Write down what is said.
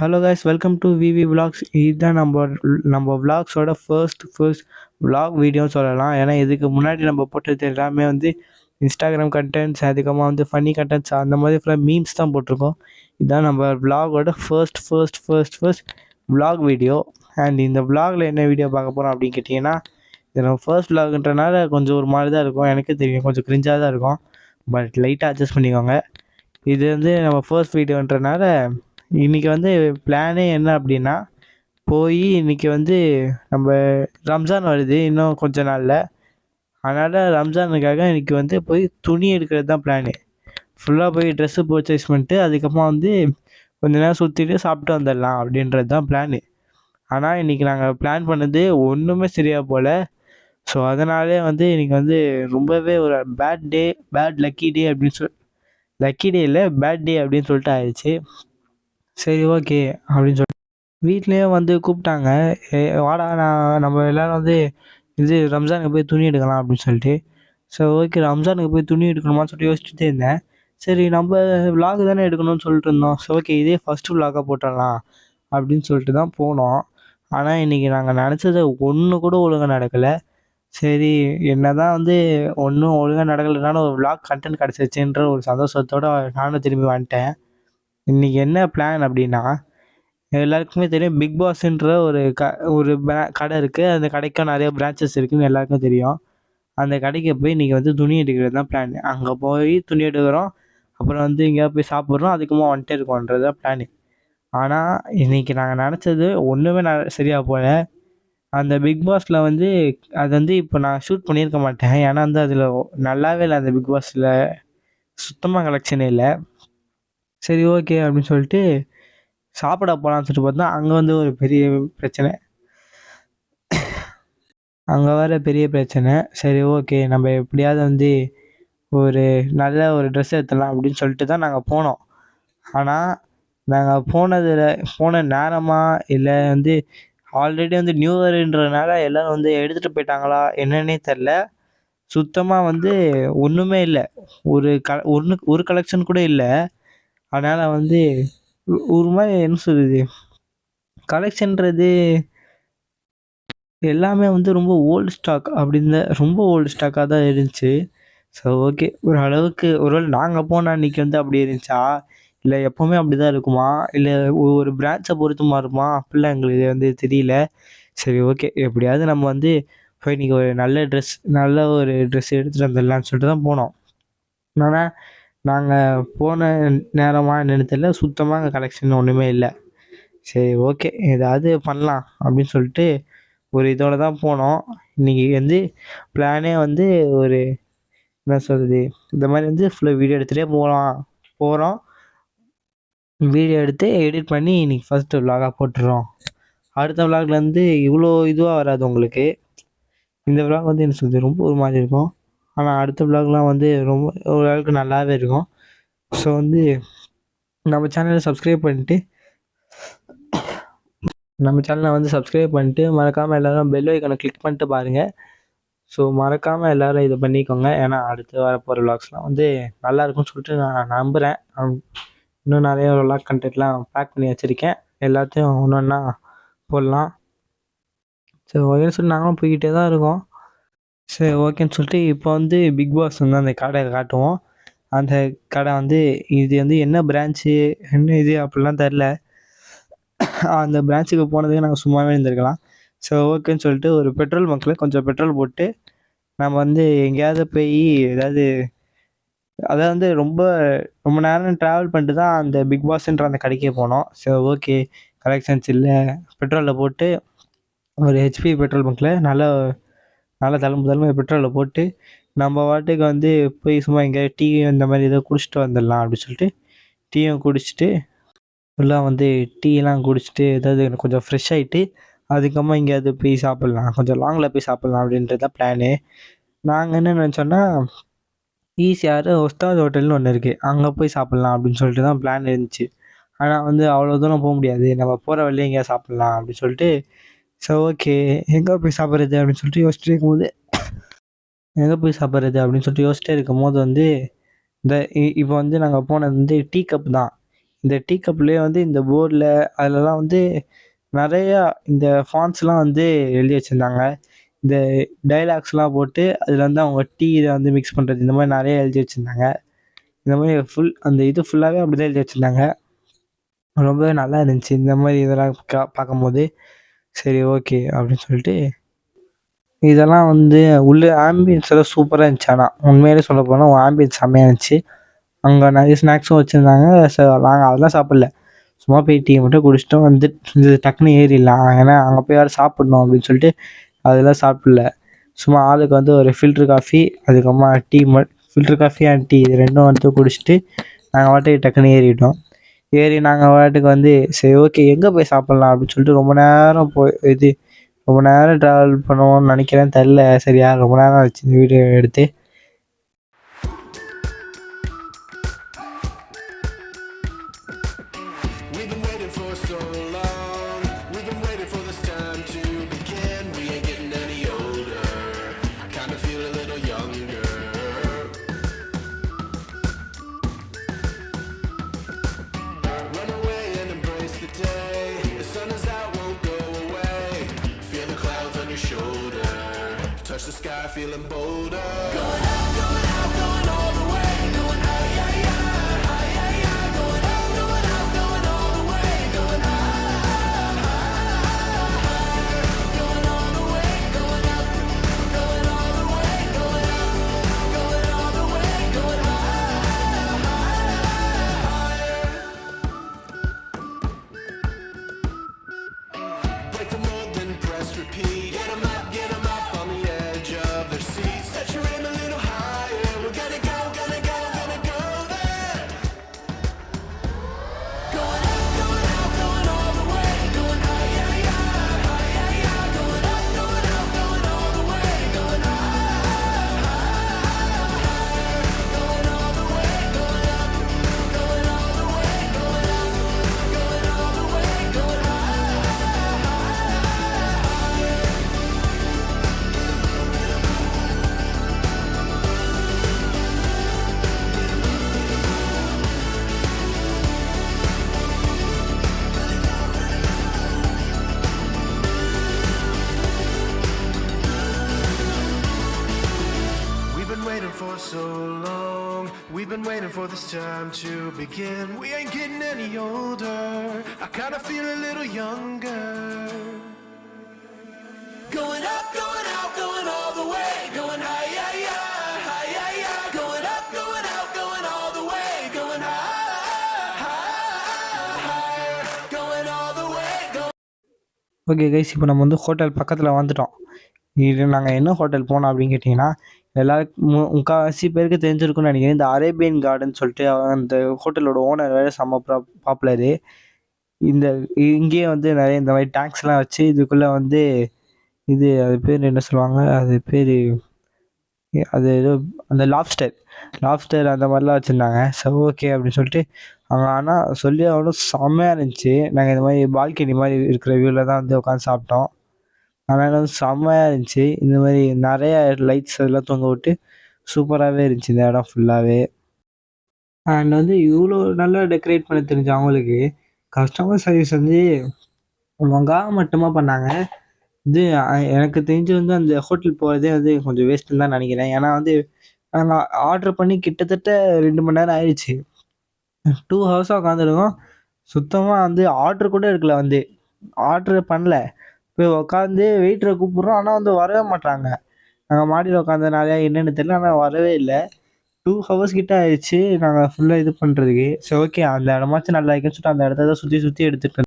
Hello guys, welcome to VV vlogs. இதுதான் நம்ம விலாக்ஸோட first vlog வீடியோன்னு சொல்லலாம். ஏன்னா இதுக்கு முன்னாடி நம்ம போட்டது எல்லாமே வந்து இன்ஸ்டாகிராம் கண்டென்ட்ஸ், அதுக்கப்புறமா வந்து ஃபன்னி கண்டென்ட்ஸ், அந்த மாதிரி ஃபுல்லாக மீம்ஸ் தான் போட்டிருக்கோம். இதுதான் நம்ம விலாகோட ஃபர்ஸ்ட் விலாக் வீடியோ. அண்ட் இந்த விலாகில் என்ன வீடியோ பார்க்க போகிறோம் அப்படின்னு கேட்டிங்கன்னா, இது நம்ம ஃபர்ஸ்ட் விலாக்ன்றனால கொஞ்சம் ஒரு மாதிரி தான் இருக்கும். எனக்கே தெரியும், கொஞ்சம் கிரிஞ்சாக தான் இருக்கும். பட் லைட்டாக அட்ஜஸ்ட் பண்ணிக்கோங்க. இது வந்து நம்ம ஃபர்ஸ்ட் வீடியோன்றனால இன்றைக்கி வந்து பிளானே என்ன அப்படின்னா, போய் இன்றைக்கி வந்து நம்ம ரம்ஜான் வருது இன்னும் கொஞ்ச நாளில். அதனால் ரம்ஜானுக்காக இன்றைக்கி வந்து போய் துணி எடுக்கிறது தான் பிளானு. ஃபுல்லாக போய் ட்ரெஸ்ஸு பர்ச்சேஸ் பண்ணிட்டு அதுக்கப்புறமா வந்து கொஞ்ச நேரம் சுற்றிட்டு சாப்பிட்டு வந்துடலாம் அப்படின்றது தான் பிளானு. ஆனால் இன்றைக்கி நாங்கள் பிளான் பண்ணது ஒன்றுமே சரியாக போல். ஸோ அதனாலே வந்து இன்றைக்கி வந்து ரொம்பவே ஒரு பேட் லக்கி டே அப்படின்னு லக்கி டே இல்லை, பேட் டே அப்படின்னு சொல்லிட்டு ஆயிடுச்சு. சரி, ஓகே அப்படின்னு சொல்லிட்டு வீட்லேயே வந்து கூப்பிட்டாங்க. வாடா, நம்ம எல்லோரும் வந்து இது ரம்ஜானுக்கு போய் துணி எடுக்கலாம் அப்படின்னு சொல்லிட்டு. ஸோ ஓகே, ரம்ஜானுக்கு போய் துணி எடுக்கணுமான்னு சொல்லிட்டு யோசிச்சுட்டே இருந்தேன். சரி, நம்ம விலாக் தானே எடுக்கணும்னு சொல்லிட்டு இருந்தோம். ஸோ ஓகே, இதே ஃபஸ்ட்டு விலாகாக போட்டுடலாம் அப்படின்னு சொல்லிட்டு தான் போனோம். ஆனால் இன்றைக்கி நாங்கள் நினச்சது ஒன்று கூட ஒழுங்காக நடக்கலை. சரி, என்ன தான் வந்து ஒன்றும் ஒழுங்காக நடக்கலைனாலும் ஒரு விலாக் கண்டென்ட் கிடச்சிருச்சுன்ற ஒரு சந்தோஷத்தோடு நானும் திரும்பி வந்துட்டேன். இன்றைக்கி என்ன பிளான் அப்படின்னா, எல்லாருக்குமே தெரியும் பிக் பாஸ்ன்ற ஒரு கடை இருக்குது. அந்த கடைக்கும் நிறைய பிரான்ச்சஸ் இருக்குதுன்னு எல்லாருக்கும் தெரியும். அந்த கடைக்கு போய் இன்றைக்கி வந்து துணி எடுக்கிறது தான் பிளான். அங்கே போய் துணி எடுக்கிறோம், அப்புறம் வந்து எங்கேயா போய் சாப்பிட்றோம், அதுக்குமா வந்துட்டே இருக்கோன்றது தான் பிளானு. ஆனால் இன்றைக்கி நாங்கள் நினச்சது ஒன்றுமே சரியாக போகல. அந்த பிக் பாஸில் வந்து அது வந்து இப்போ நான் ஷூட் பண்ணியிருக்க மாட்டேன். ஏன்னா வந்து அதில் நல்லாவே இல்லை. அந்த பிக் பாஸில் சுத்தமாக கலெக்ஷனே இல்லை. சரி, ஓகே அப்படின்னு சொல்லிட்டு சாப்பிட போகலான்னு சொல்லிட்டு பார்த்தா அங்கே வந்து ஒரு பெரிய பிரச்சனை. அங்கே வர பெரிய பிரச்சனை. சரி, ஓகே, நம்ம எப்படியாவது வந்து ஒரு நல்ல ஒரு ட்ரெஸ் எடுத்துடலாம் அப்படின்னு சொல்லிட்டு தான் நாங்கள் போனோம். ஆனால் நாங்கள் போன நேரமா இல்லை வந்து ஆல்ரெடி வந்து நியூ இயர்ன்றதுனால எல்லோரும் வந்து எடுத்துகிட்டு போயிட்டாங்களா என்னன்னே தெரில. சுத்தமாக வந்து ஒன்றுமே இல்லை. ஒரு கலெக்ஷன் கூட இல்லை. அதனால் வந்து ஒரு மாதிரி என்ன சொல்கிறது, கலெக்ஷன்றது எல்லாமே வந்து ரொம்ப ஓல்டு ஸ்டாக் ரொம்ப ஓல்டு ஸ்டாக்காக தான் இருந்துச்சு. ஸோ ஓகே, ஒரு அளவுக்கு ஒருவேளை நாங்கள் போன அன்றைக்கி வந்து அப்படி இருந்துச்சா, இல்லை எப்போவுமே அப்படி தான் இருக்குமா, இல்லை ஒரு பிரான்ச்சை பொறுத்து மாறுமா, அப்படிலாம் எங்களுக்கு வந்து தெரியல. சரி, ஓகே, எப்படியாவது நம்ம வந்து போய் இன்றைக்கி ஒரு நல்ல ஒரு ட்ரெஸ் எடுத்துகிட்டு வந்துடலான்னு சொல்லிட்டு தான் போனோம். ஆனால் நாங்கள் போன நேரமா என்னென்னு தெரியல, சுத்தமாக அங்கே கலெக்ஷன் ஒன்றுமே இல்லை. சரி, ஓகே, ஏதாவது பண்ணலாம் அப்படின்னு சொல்லிட்டு ஒரு இதோடு தான் போனோம். இன்றைக்கி வந்து பிளானே வந்து ஒரு என்ன சொல்கிறது, இந்த மாதிரி வந்து ஃபுல்லாக வீடியோ எடுத்துகிட்டே போகிறோம். வீடியோ எடுத்து எடிட் பண்ணி இன்றைக்கி ஃபஸ்ட்டு விலாகாக போட்டுடுறோம். அடுத்த விலாக்லேருந்து இவ்வளோ இதுவாக வராது உங்களுக்கு. இந்த விலாக் வந்து என்ன சொல்கிறது, ரொம்ப ஒரு மாதிரி இருக்கும். ஆனால் அடுத்த விலாக்லாம் வந்து ரொம்ப ஓரளவுக்கு நல்லாவே இருக்கும். ஸோ வந்து நம்ம சேனலை சப்ஸ்கிரைப் பண்ணிட்டு மறக்காமல் எல்லோரும் பெல் ஐக்கானை கிளிக் பண்ணிட்டு பாருங்கள். ஸோ மறக்காமல் எல்லோரும் இதை பண்ணிக்கோங்க. ஏன்னா அடுத்து வரப்போகிற விலாக்ஸ்லாம் வந்து நல்லாயிருக்கும்னு சொல்லிட்டு நான் நம்புகிறேன். இன்னும் நிறைய விலாக் கண்டென்ட்லாம் பேக் பண்ணி வச்சுருக்கேன். எல்லாத்தையும் ஒன்று ஒன்றா போடலாம். சரி, ஓகேன்னு சொல்லிட்டு நாங்களும் போய்கிட்டே தான் இருக்கோம். சரி, ஓகேன்னு சொல்லிட்டு இப்போ வந்து பிக் பாஸ் வந்து அந்த கடையை காட்டுவோம். அந்த கடை வந்து இது வந்து என்ன பிரான்ச்சு, என்ன இது அப்படிலாம் தெரில. அந்த பிரான்ச்சுக்கு போனதுக்கு நாங்கள் சும்மாவே இருந்திருக்கலாம். ஸோ ஓகேன்னு சொல்லிட்டு ஒரு பெட்ரோல் பங்க்கில் கொஞ்சம் பெட்ரோல் போட்டு நம்ம வந்து எங்கேயாவது போய் அதாவது வந்து ரொம்ப நேரம் ட்ராவல் பண்ணிட்டு தான் அந்த பிக் பாஸ்ன்ற அந்த கடைக்கே போனோம். ஸோ ஓகே, கலெக்ஷன்ஸ் இல்லை. பெட்ரோலில் போட்டு ஒரு ஹெச்பி பெட்ரோல் பங்க்கில் நல்லா தழும்பு பெட்ரோலில் போட்டு நம்ம பாட்டுக்கு வந்து போய் சும்மா எங்கேயாவது டீ இந்த மாதிரி ஏதோ குடிச்சிட்டு வந்துடலாம் அப்படின்னு சொல்லிட்டு டீயும் குடிச்சிட்டு ஃபுல்லாக வந்து டீயெல்லாம் குடிச்சிட்டு ஏதாவது எனக்கு கொஞ்சம் ஃப்ரெஷ் ஆகிட்டு அதுக்கப்புறமா எங்கேயாவது போய் சாப்பிட்லாம், கொஞ்சம் லாங்கில் போய் சாப்பிட்லாம் அப்படின்றது தான் பிளானு. நாங்கள் என்ன நினச்சோன்னா, ஈசிஆர் உஸ்தாத் ஹோட்டல்னு ஒன்று இருக்குது, அங்கே போய் சாப்பிட்லாம் அப்படின்னு சொல்லிட்டு தான் பிளான் இருந்துச்சு. ஆனால் வந்து அவ்வளோ தூரம் போக முடியாது, நம்ம போகிற வழியிலே எங்கேயாவது சாப்பிட்லாம் அப்படின்னு சொல்லிட்டு. ஸோ ஓகே, எங்கே போய் சாப்பிட்றது அப்படின்னு சொல்லிட்டு யோசிச்சுட்டே இருக்கும்போது வந்து இப்போ வந்து நாங்கள் போனது வந்து டீ கப் தான். இந்த டீ கப்லேயே வந்து இந்த போர்டில் அதிலலாம் வந்து நிறையா இந்த ஃபாண்ட்ஸ்லாம் வந்து எழுதி வச்சுருந்தாங்க. இந்த டயலாக்ஸ்லாம் போட்டு அதில் வந்து அவங்க டீ இதை வந்து மிக்ஸ் பண்ணுறது இந்த மாதிரி நிறைய எழுதி வச்சுருந்தாங்க. இந்த மாதிரி அந்த இது ஃபுல்லாகவே அப்படி தான் எழுதி வச்சுருந்தாங்க. ரொம்பவே நல்லா இருந்துச்சு இந்த மாதிரி இதெல்லாம் பார்க்கும்போது. சரி ஓகே அப்படின்னு சொல்லிட்டு இதெல்லாம் வந்து உள்ள ஆம்பியன்ஸ் எல்லாம் சூப்பராக இருந்துச்சு. ஆனால் உண்மையிலே சொல்ல போனால் ஆம்பியன்ஸ் செம்மையாக இருந்துச்சு. அங்கே நிறைய ஸ்நாக்ஸும் வச்சுருந்தாங்க. நாங்கள் அதெல்லாம் சாப்பிடல. சும்மா போய் டீ மட்டும் குடிச்சிட்டு வந்து டக்குன்னு ஏறிடலாம், ஏன்னா அங்கே போய் யாரும் சாப்பிட்ணும் அப்படின்னு சொல்லிட்டு அதெல்லாம் சாப்பிடல. சும்மா ஆளுக்கு வந்து ஒரு ஃபில்ட்ரு காஃபி, அதுக்கப்புறமா tea filter coffee and tea இது ரெண்டும் வந்து குடிச்சிட்டு நாங்கள் பாட்டுக்கு டக்குன்னு ஏறிட்டோம். ஏறி நாங்கள் பாட்டுக்கு வந்து சரி ஓகே எங்கே போய் சாப்பிட்லாம் அப்படின்னு சொல்லிட்டு ரொம்ப நேரம் ட்ராவல் பண்ணுவோம்னு நினைக்கிறேன், தெரில சரியா. ரொம்ப நேரம் ஆச்சு இந்த வீடியோ எடுத்து. Touch the sky, feeling bolder. Going up, going all the way. Going high, yeah, yeah, high, yeah, yeah. Going up, going all the way. Going high, higher. Going all the way, going up, going all the way. Going up, going all the way. Going higher. Break the mold, then press repeat. Get 'em up, get 'em up on the edge of their seats. Set your aim a little higher. We're gonna go there. Going up, going all the way. Going high, yeah, yeah, high, yeah, yeah. Going up, going all the way. Going higher. Going all the way, going up, going all the way. Going up, going all the way. Going We've been waiting for so long. We've been waiting for this time to begin. We ain't getting any older. I kinda feel a little younger. Going up, going all the way. Going high, yeah, yeah, high, yeah, yeah. Going up, going all the way. Going high, higher. Going all the way. Okay guys, இப்போ நம்ம வந்து hotel பக்கத்தில் வந்துட்டோம். இது நாங்கள் என்ன hotel போனோம் அப்படின்னு கேட்டிங்கன்னா, எல்லாருக்கும் முக்கால்வாசி பேருக்கு தெரிஞ்சிருக்கும்னு நினைக்கிறேன். இந்த அரேபியன் கார்டன் சொல்லிட்டு அந்த ஹோட்டலோட ஓனர் வேறு செம்ம பாப்புலரு. இங்கேயே வந்து நிறைய இந்த மாதிரி டேங்க்ஸ்லாம் வச்சு இதுக்குள்ளே வந்து அது பேர் என்ன சொல்லுவாங்க, அது ஏதோ அந்த லாப்ஸ்டர் அந்த மாதிரிலாம் வச்சுருந்தாங்க. சரி ஓகே அப்படின்னு சொல்லிட்டு அவங்க ஆனால் சொல்லி அவ்வளோ செம்மையாக இருந்துச்சு. நாங்கள் இந்த மாதிரி பால்கனி மாதிரி இருக்கிற வியூவில் தான் வந்து உட்காந்து சாப்பிட்டோம். ஆனால் வந்து செம்மையாக இருந்துச்சு. இந்த மாதிரி நிறைய லைட்ஸ் அதெல்லாம் தொங்க விட்டு சூப்பராகவே இருந்துச்சு இந்த இடம் ஃபுல்லாகவே. அண்ட் வந்து இவ்வளோ நல்லா டெக்கரேட் பண்ண தெரிஞ்ச அவங்களுக்கு கஸ்டமர் சர்வீஸ் வந்து மட்டுமா பண்ணாங்க. எனக்கு தெரிஞ்சு வந்து அந்த ஹோட்டல் போகிறதே வந்து கொஞ்சம் வேஸ்ட்டுன்னு தான் நினைக்கிறேன். ஏன்னா வந்து நாங்கள் ஆர்டர் பண்ணி கிட்டத்தட்ட 2 மணி நேரம் ஆயிடுச்சு. 2 ஹவர்ஸாக உட்காந்துருக்கோம். சுத்தமாக வந்து ஆர்டர் கூட எடுக்கல. வந்து ஆர்டர் பண்ணல. போய் உட்காந்து வெயிட்டரை கூப்பிட்றோம், ஆனால் வந்து வரவே மாட்றாங்க. நாங்கள் மாடியில் உட்காந்தனாலயா என்னென்னு தெரியல, ஆனால் வரவே இல்லை. 2 ஹவர்ஸ் கிட்ட ஆயிடுச்சு நாங்கள் ஃபுல்லாக இது பண்ணுறதுக்கு. சரி ஓகே அந்த இடமாச்சும் நல்லா இருக்குன்னு சொல்லிட்டு அந்த இடத்த தான் சுற்றி எடுத்துகிட்டு